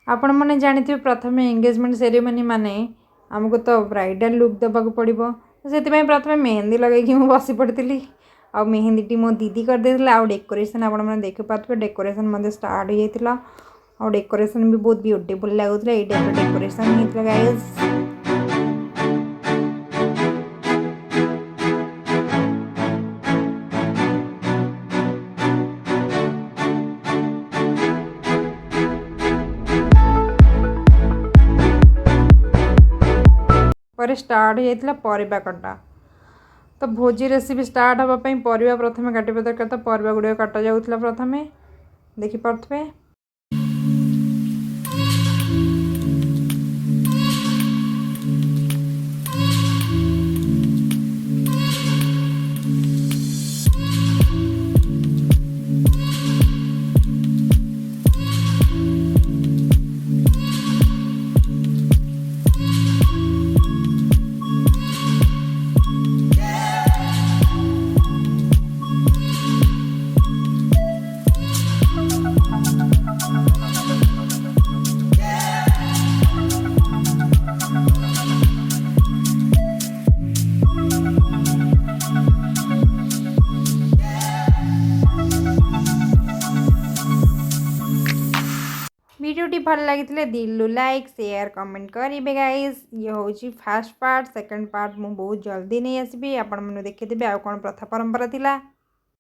आपण मैंने जानी प्रथम एंगेजमेंट सेरेमनी माने आमको तो ब्राइडल लुक देवाक पड़ो से प्रथम मेहंदी लगे बसी पड़ी आ मेहंदी मो दीदी करदे आ डेकोरेशन आपने देखिपे डेकोरेशन स्टार्ट हो जाता आ डेकोरेशन भी बहुत ब्यूटीफुल लगुला ये डेकोरेशन होता गाइस। पर स्टार्ट हो जाता परिबा कटा तो भोजी रेसिपी स्टार्ट हाँपाई परिबा प्रथम काटिबा दरकार तो परिबा गुड़ा कटा जाऊला प्रथम देखिपे। वीडियोटी भल लगी दिलू लाइक शेयर कमेंट करेंगे गाइस। ये हूँ फास्ट पार्ट सेकंड पार्ट मुझे बहुत जल्दी नहीं आसबि आपण मैंने देखिदेवी आउ कौन प्रथा परंपरा थिला।